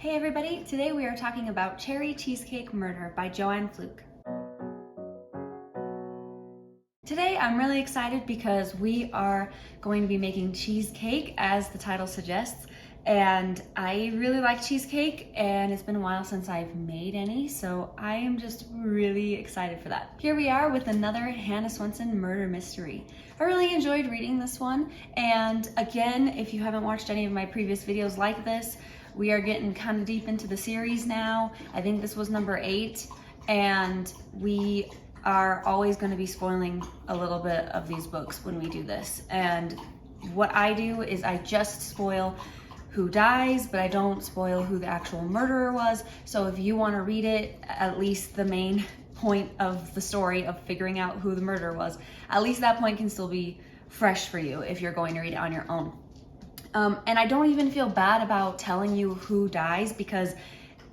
Hey everybody, today we are talking about Cheesecake Murder by Joanne Fluke. Today I'm really excited because we are going to be making cheesecake as the title suggests, and I really like cheesecake and it's been a while since I've made any, so I am just really excited for that. Here we are with another Hannah Swenson murder mystery. I really enjoyed reading this one, and again, if you haven't watched any of my previous videos like this, we are getting kind of deep into the series now. I think this was number 8, and we are always going to be spoiling a little bit of these books when we do this. And what I do is I just spoil who dies, but I don't spoil who the actual murderer was. So if you want to read it, at least the main point of the story of figuring out who the murderer was, at least that point can still be fresh for you if you're going to read it on your own. And I don't even feel bad about telling you who dies because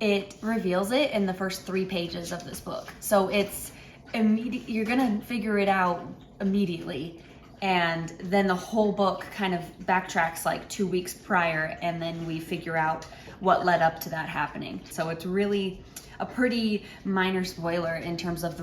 it reveals it in the first 3 pages of this book. So it's immediate, you're gonna figure it out immediately, and then the whole book kind of backtracks like 2 weeks prior, and then we figure out what led up to that happening. So it's really a pretty minor spoiler in terms of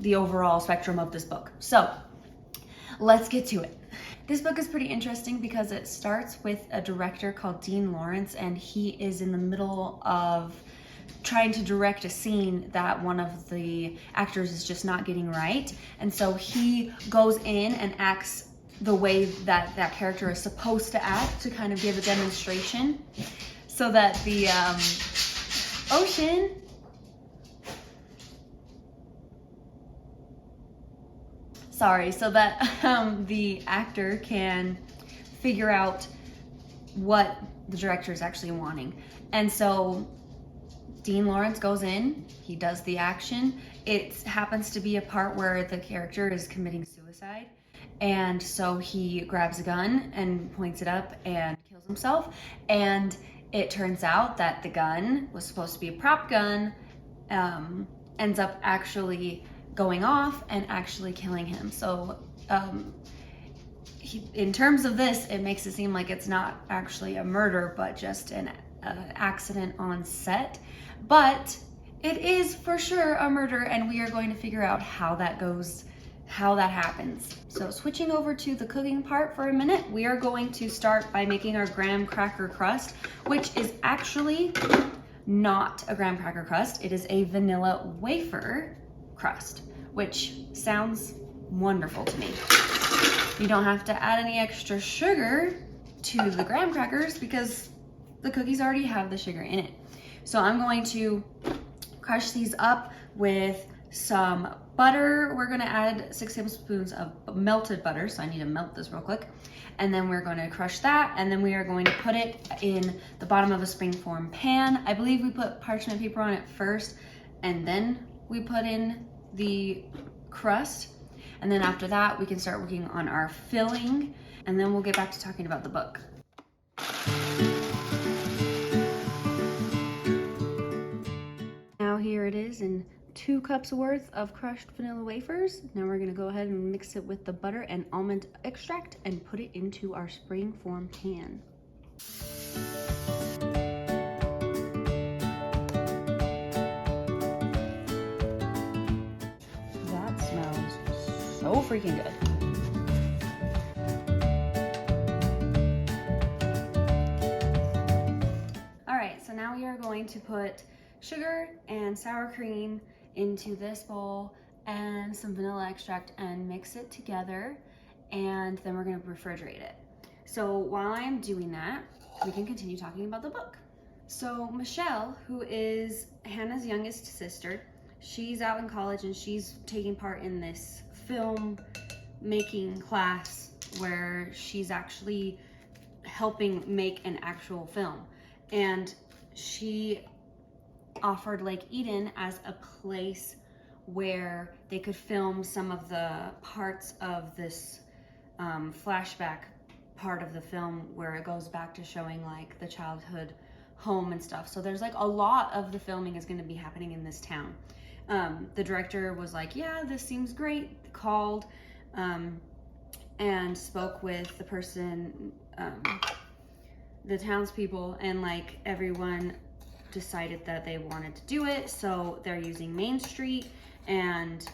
the overall spectrum of this book. So let's get to it. This book is pretty interesting because it starts with a director called Dean Lawrence, and he is in the middle of trying to direct a scene that one of the actors is just not getting right. And so he goes in and acts the way that that character is supposed to act to kind of give a demonstration so that the the actor can figure out what the director is actually wanting. And so Dean Lawrence goes in, he does the action. It happens to be a part where the character is committing suicide. And so he grabs a gun and points it up and kills himself. And it turns out that the gun was supposed to be a prop gun, ends up actually going off and actually killing him. So in terms of this, it makes it seem like it's not actually a murder, but just an accident on set. But it is for sure a murder, and we are going to figure out how that goes, how that happens. So switching over to the cooking part for a minute, we are going to start by making our graham cracker crust, which is actually not a graham cracker crust. It is a vanilla wafer crust, which sounds wonderful to me. You don't have to add any extra sugar to the graham crackers because the cookies already have the sugar in it. So I'm going to crush these up with some butter. We're gonna add 6 tablespoons of melted butter, so I need to melt this real quick. And then we're gonna crush that, and then we are going to put it in the bottom of a springform pan. I believe we put parchment paper on it first, and then we put in the crust. And then after that, we can start working on our filling, and then we'll get back to talking about the book. Now here it is in 2 cups worth of crushed vanilla wafers. Now we're gonna go ahead and mix it with the butter and almond extract and put it into our springform pan. That smells so freaking good. All right, so now we are going to put sugar and sour cream into this bowl and some vanilla extract and mix it together, and then we're going to refrigerate it. So while I'm doing that, we can continue talking about the book. So Michelle, who is Hannah's youngest sister, she's out in college and she's taking part in this film making class where she's actually helping make an actual film. And she offered Lake Eden as a place where they could film some of the parts of this flashback part of the film where it goes back to showing like the childhood home and stuff. So there's like a lot of the filming is going to be happening in this town. The director was like, yeah, this seems great, called and spoke with the person the townspeople and like everyone decided that they wanted to do it, so they're using Main Street, and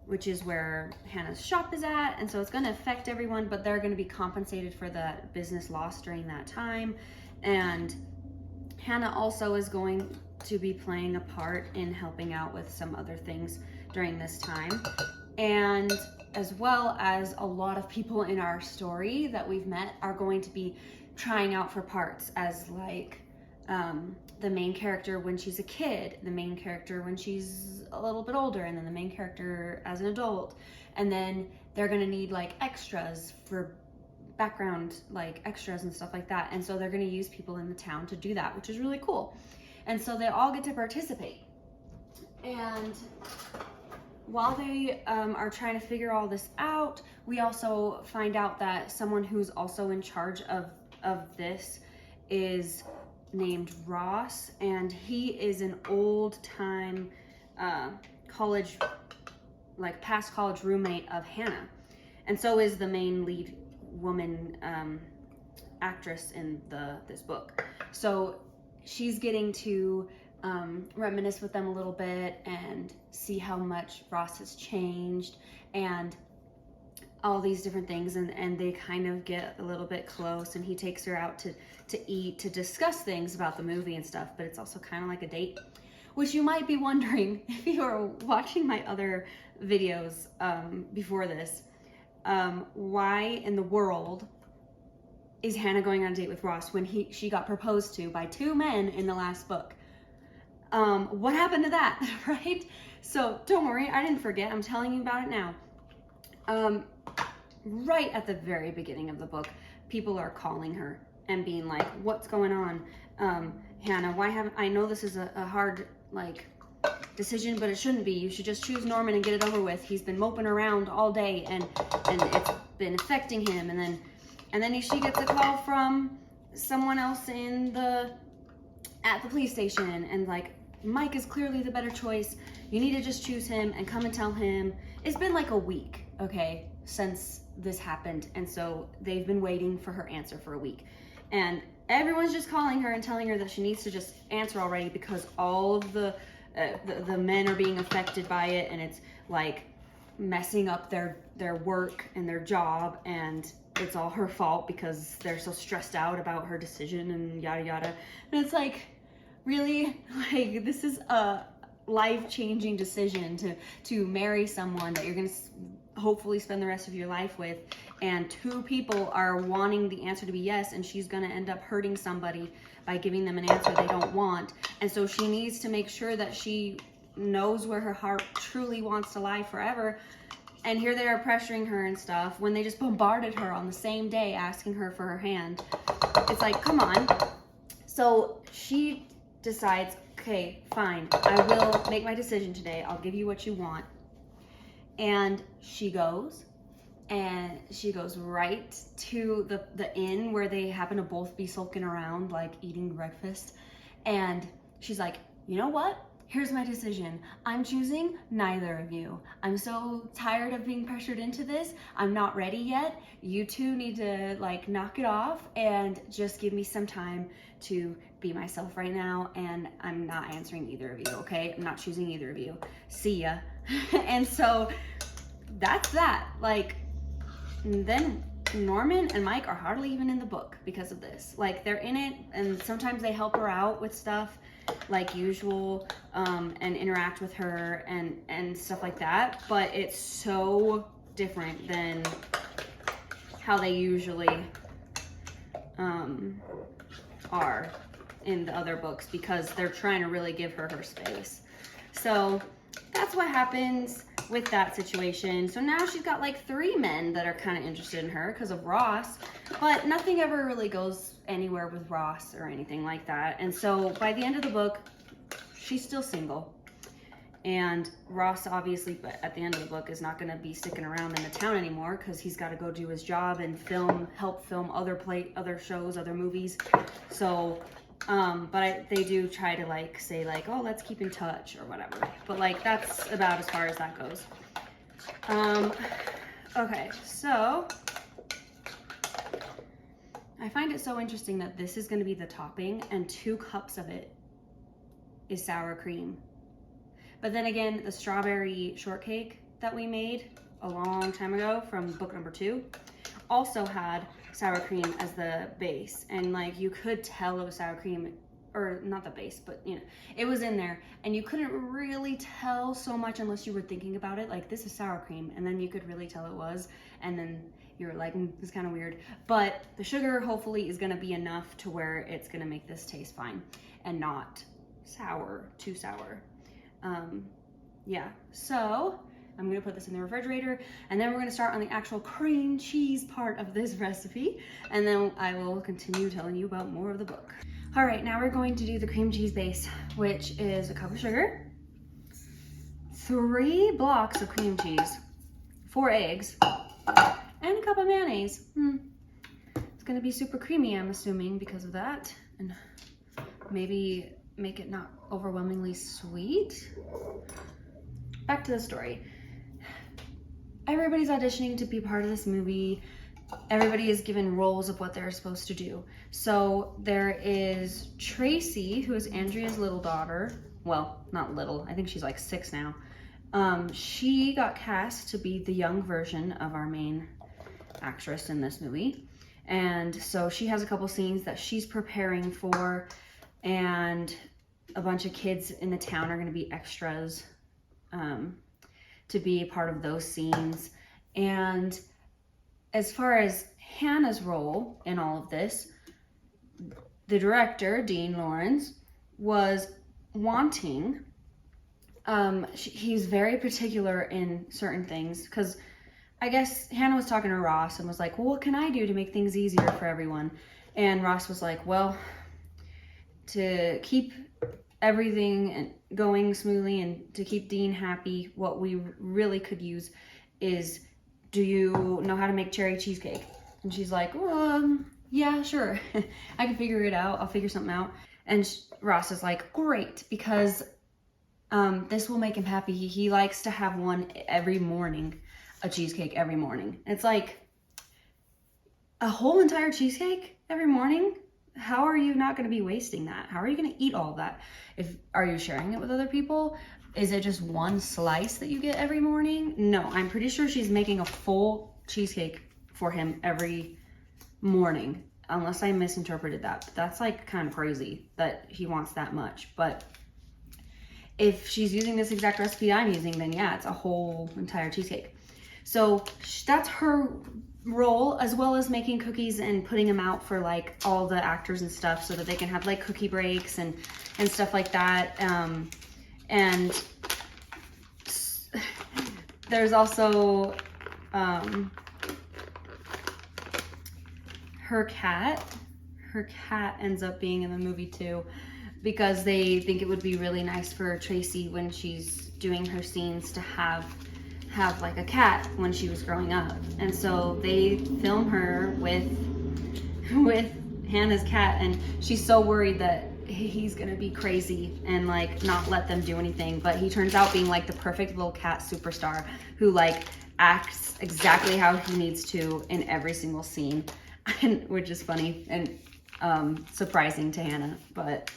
which is where Hannah's shop is at, and so it's going to affect everyone, but they're going to be compensated for that business loss during that time. And Hannah also is going to be playing a part in helping out with some other things during this time, and as well as a lot of people in our story that we've met are going to be trying out for parts as like the main character when she's a kid, the main character when she's a little bit older, and then the main character as an adult. And then they're gonna need like extras for background, like extras and stuff like that. And so they're gonna use people in the town to do that, which is really cool. And so they all get to participate. And while they are trying to figure all this out, we also find out that someone who's also in charge of this is named Ross, and he is an old-time college, like past college roommate of Hannah, and so is the main lead woman actress in this book. So she's getting to reminisce with them a little bit and see how much Ross has changed and all these different things, and they kind of get a little bit close, and he takes her out to eat, to discuss things about the movie and stuff, but it's also kind of like a date, which you might be wondering if you are watching my other videos before this, why in the world is Hannah going on a date with Ross when she got proposed to by 2 men in the last book? What happened to that, right? So don't worry, I didn't forget, I'm telling you about it now. Right at the very beginning of the book, people are calling her and being like, what's going on? Hannah, why haven't, I know this is a hard, like, decision, but it shouldn't be. You should just choose Norman and get it over with. He's been moping around all day, and it's been affecting him. And then she gets a call from someone else at the police station, and like, Mike is clearly the better choice. You need to just choose him and come and tell him. It's been like a week, okay, since this happened, and so they've been waiting for her answer for a week, and everyone's just calling her and telling her that she needs to just answer already, because all of the men are being affected by it, and it's like messing up their work and their job, and it's all her fault because they're so stressed out about her decision and yada yada. And it's like, really, like, this is a life-changing decision to marry someone that you're gonna hopefully spend the rest of your life with, and 2 people are wanting the answer to be yes, and she's gonna end up hurting somebody by giving them an answer they don't want. And so she needs to make sure that she knows where her heart truly wants to lie forever. And here they are pressuring her and stuff when they just bombarded her on the same day asking her for her hand. It's like, come on. So she decides, okay, fine, I will make my decision today. I'll give you what you want. And she goes right to the inn where they happen to both be sulking around, like eating breakfast. And she's like, you know what? Here's my decision. I'm choosing neither of you. I'm so tired of being pressured into this. I'm not ready yet. You two need to like knock it off and just give me some time to be myself right now. And I'm not answering either of you, okay? I'm not choosing either of you. See ya. And so that's that. Like, then Norman and Mike are hardly even in the book because of this. Like, they're in it, and sometimes they help her out with stuff like usual, and interact with her and stuff like that, but it's so different than how they usually are in the other books, because they're trying to really give her space. So that's what happens with that situation. So now she's got like 3 men that are kind of interested in her because of Ross, but nothing ever really goes anywhere with Ross or anything like that. And so by the end of the book, she's still single. And Ross obviously, but at the end of the book, is not going to be sticking around in the town anymore because he's got to go do his job and help film other shows, other movies. So but they do try to like say like, oh, let's keep in touch or whatever. But like, that's about as far as that goes. Okay, so I find it so interesting that this is gonna be the topping and 2 cups of it is sour cream. But then again, the strawberry shortcake that we made a long time ago from book number 2 also had sour cream as the base. And like, you could tell it was sour cream, or not the base, but you know, it was in there, and you couldn't really tell so much unless you were thinking about it, like, this is sour cream, and then you could really tell it was, and then you were like, it's kind of weird. But the sugar hopefully is gonna be enough to where it's gonna make this taste fine and not sour, too sour. Yeah, so I'm gonna put this in the refrigerator, and then we're gonna start on the actual cream cheese part of this recipe, and then I will continue telling you about more of the book. All right, now we're going to do the cream cheese base, which is a cup of sugar, 3 blocks of cream cheese, 4 eggs, and a cup of mayonnaise. It's gonna be super creamy, I'm assuming, because of that, and maybe make it not overwhelmingly sweet. Back to the story. Everybody's auditioning to be part of this movie. Everybody is given roles of what they're supposed to do. So there is Tracy, who is Andrea's little daughter. Well, not little, I think she's like 6 now. She got cast to be the young version of our main actress in this movie. And so she has a couple scenes that she's preparing for, and a bunch of kids in the town are gonna be extras to be a part of those scenes. And as far as Hannah's role in all of this, the director, Dean Lawrence, was wanting, he's very particular in certain things, because I guess Hannah was talking to Ross and was like, well, what can I do to make things easier for everyone? And Ross was like, well, to keep everything going smoothly and to keep Dean happy, what we really could use is, do you know how to make cherry cheesecake? And she's like, well, yeah, sure. I can figure it out. I'll figure something out. And Ross is like, great, because this will make him happy. He likes to have one every morning, a cheesecake every morning. It's like a whole entire cheesecake every morning. How are you not going to be wasting that? How are you going to eat all of that? Are you sharing it with other people? Is it just one slice that you get every morning? No, I'm pretty sure she's making a full cheesecake for him every morning, unless I misinterpreted that. But that's like kind of crazy that he wants that much. But if she's using this exact recipe I'm using, then yeah, it's a whole entire cheesecake. So that's her role, as well as making cookies and putting them out for like all the actors and stuff, so that they can have like cookie breaks and stuff like that. And there's also her cat ends up being in the movie too, because they think it would be really nice for Tracy, when she's doing her scenes, to have like a cat when she was growing up. And so they film her with Hannah's cat, and she's so worried that he's gonna be crazy and like not let them do anything. But he turns out being like the perfect little cat superstar who like acts exactly how he needs to in every single scene, which is funny and surprising to Hannah. But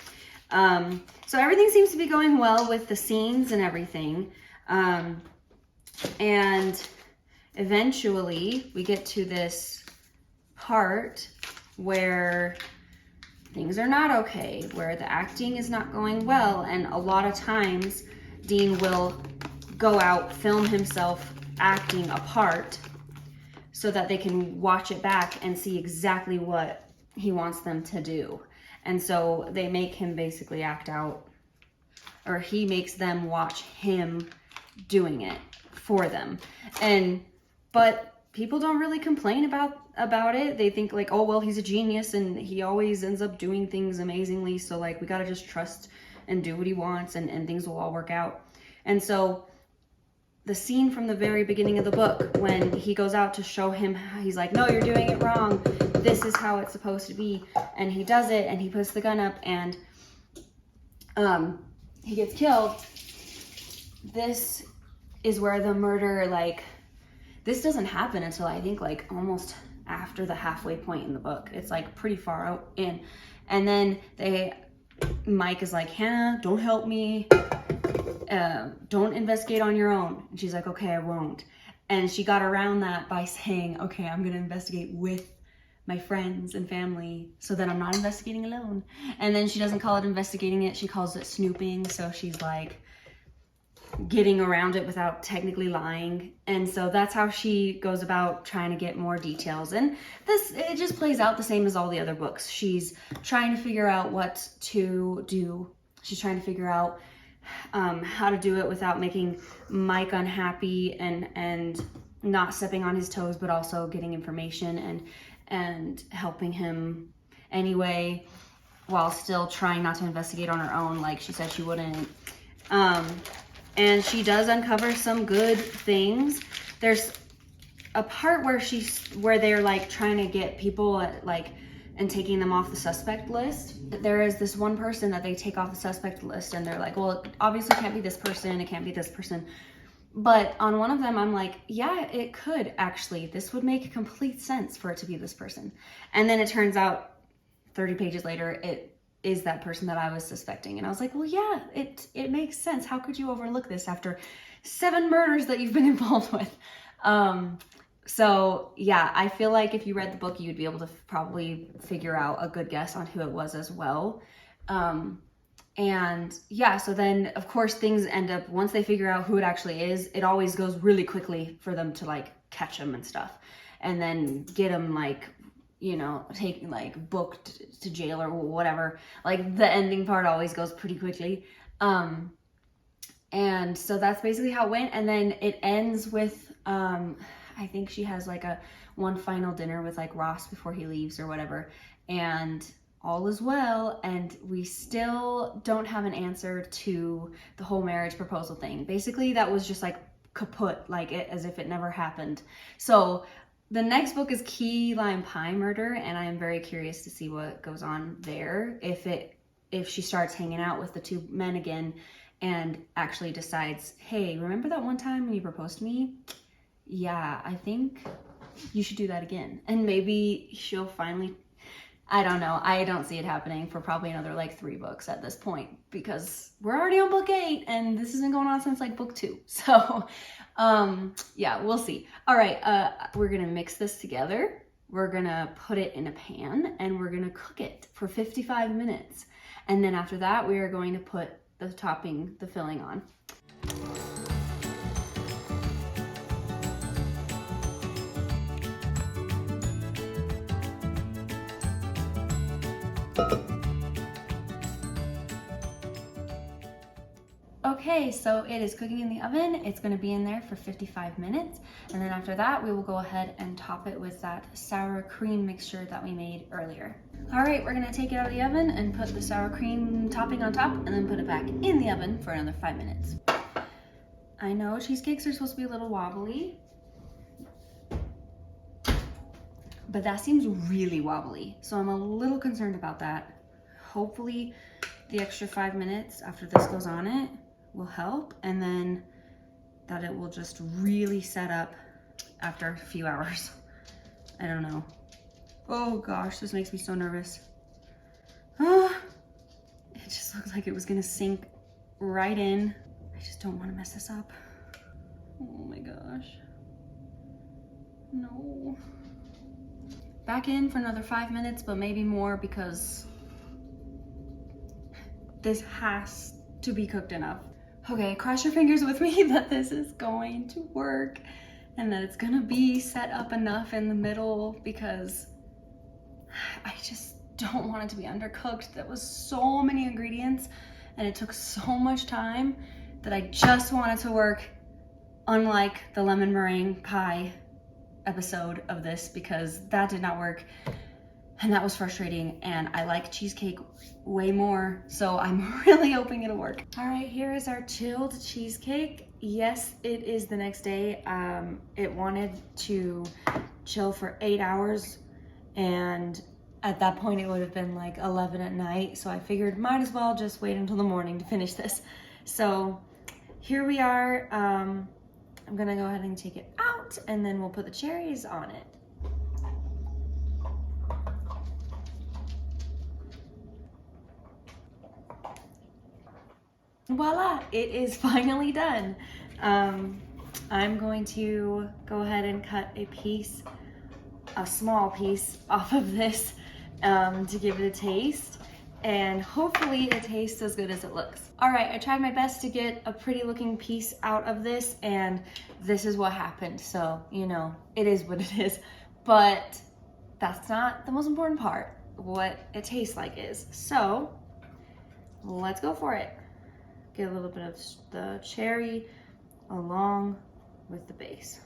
so everything seems to be going well with the scenes and everything. And eventually we get to this part where things are not okay, where the acting is not going well, and a lot of times Dean will go out, film himself acting a part so that they can watch it back and see exactly what he wants them to do. And so they make him basically act out, or he makes them watch him doing it for them. But people don't really complain about it. They think like, oh, well, he's a genius and he always ends up doing things amazingly, so like we gotta just trust and do what he wants, and things will all work out. And so the scene from the very beginning of the book, when he goes out to show him, he's like, no, you're doing it wrong, this is how it's supposed to be, and he does it, and he puts the gun up, and he gets killed. This is where the murder, like, this doesn't happen until I think like almost after the halfway point in the book. It's like pretty far out in. And then Mike is like, Hannah, don't help me. Don't investigate on your own. And she's like, okay, I won't. And she got around that by saying, okay, I'm gonna investigate with my friends and family so that I'm not investigating alone. And then she doesn't call it investigating it, she calls it snooping. So she's like getting around it without technically lying. And so that's how she goes about trying to get more details. And it just plays out the same as all the other books. She's trying to figure out what to do. She's trying to figure out how to do it without making Mike unhappy and not stepping on his toes, but also getting information and helping him anyway, while still trying not to investigate on her own like she said she wouldn't. And she does uncover some good things. There's a part where they're like trying to get people and taking them off the suspect list. There is this one person that they take off the suspect list, and they're like, well, it obviously can't be this person, it can't be this person. But on one of them, I'm like, yeah, it could actually. This would make complete sense for it to be this person. And then it turns out 30 pages later, it is that person that I was suspecting. And I was like, well, yeah, it makes sense. How could you overlook this after 7 murders that you've been involved with? So yeah, I feel like if you read the book, you'd be able to probably figure out a good guess on who it was as well. And yeah, so then of course things end up, once they figure out who it actually is, it always goes really quickly for them to like catch him and stuff, and then get him like, you know, taken like booked to jail or whatever. Like the ending part always goes pretty quickly. And so that's basically how it went. And then it ends with, I think she has like one final dinner with like Ross before he leaves or whatever, and all is well. And we still don't have an answer to the whole marriage proposal thing. Basically that was just like kaput, like as if it never happened. So the next book is Key Lime Pie Murder, and I am very curious to see what goes on there. If she starts hanging out with the 2 men again and actually decides, hey, remember that one time when you proposed to me? Yeah, I think you should do that again. And maybe she'll finally, I don't know. I don't see it happening for probably another like 3 books at this point, because we're already on book 8 and this has been going on since like book 2. So yeah, we'll see. All right, we're gonna mix this together. We're gonna put it in a pan and we're gonna cook it for 55 minutes. And then after that, we are going to put the filling on. Okay, so it is cooking in the oven. It's gonna be in there for 55 minutes. And then after that, we will go ahead and top it with that sour cream mixture that we made earlier. All right, we're gonna take it out of the oven and put the sour cream topping on top, and then put it back in the oven for another 5 minutes. I know cheesecakes are supposed to be a little wobbly, but that seems really wobbly. So I'm a little concerned about that. Hopefully the extra 5 minutes after this goes on it will help, and then that it will just really set up after a few hours. I don't know. Oh gosh, this makes me so nervous. It just looks like it was gonna sink right in. I just don't want to mess this up. Oh my gosh. No. Back in for another 5 minutes, but maybe more, because this has to be cooked enough. Okay, cross your fingers with me that this is going to work and that it's gonna be set up enough in the middle, because I just don't want it to be undercooked. That was so many ingredients and it took so much time that I just want it to work, unlike the lemon meringue pie episode of this, because that did not work. And that was frustrating, and I like cheesecake way more, so I'm really hoping it'll work. All right, here is our chilled cheesecake. Yes, it is the next day. It wanted to chill for 8 hours, and at that point it would have been like 11 at night, so I figured might as well just wait until the morning to finish this. So here we are. I'm gonna go ahead and take it out, and then we'll put the cherries on it. voila, it is finally done. I'm going to go ahead and cut a small piece off of this to give it a taste, and hopefully it tastes as good as it looks. All right, I tried my best to get a pretty looking piece out of this, and this is what happened. So, you know, it is what it is, but that's not the most important part. What it tastes like is. So let's go for it. Get a little bit of the cherry along with the base.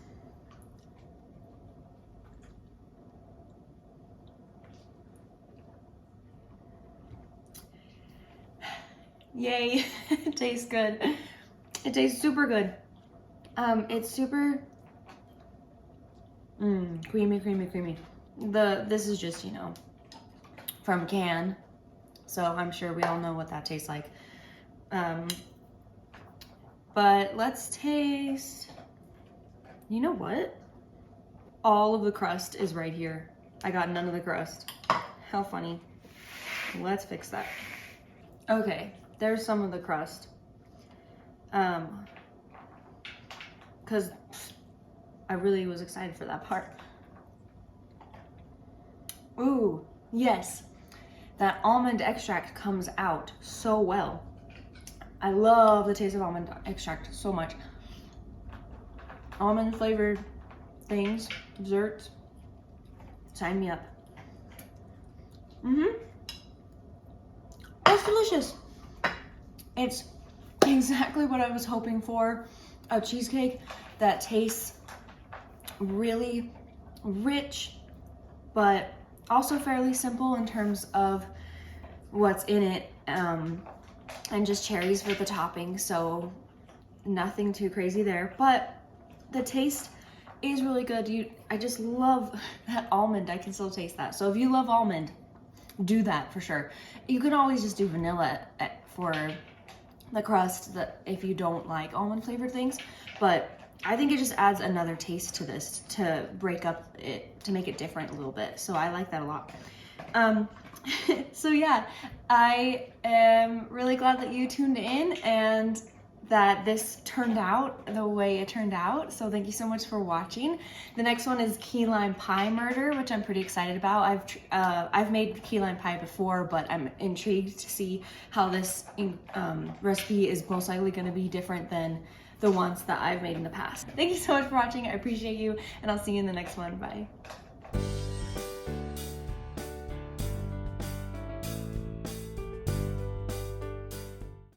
Yay, it tastes good. It tastes super good. It's super creamy, creamy, creamy. This is just, you know, from can, so I'm sure we all know what that tastes like. But let's taste, you know what? All of the crust is right here. I got none of the crust. How funny. Let's fix that. Okay, there's some of the crust. Because I really was excited for that part. Ooh, yes. That almond extract comes out so well. I love the taste of almond extract so much. Almond flavored things, desserts, sign me up. It's delicious. It's exactly what I was hoping for. A cheesecake that tastes really rich, but also fairly simple in terms of what's in it, and just cherries for the topping, so nothing too crazy there, but the taste is really good. I just love that almond. I can still taste that. So if you love almond, do that for sure. You can always just do vanilla for the crust, if you don't like almond flavored things, but I think it just adds another taste to this to break up it, to make it different a little bit. So I like that a lot. So yeah, I am really glad that you tuned in and that this turned out the way it turned out. So thank you so much for watching. The next one is key lime pie murder, which I'm pretty excited about. I've made key lime pie before, but I'm intrigued to see how this recipe is most likely going to be different than the ones that I've made in the past. Thank you so much for watching. I appreciate you, and I'll see you in the next one. Bye.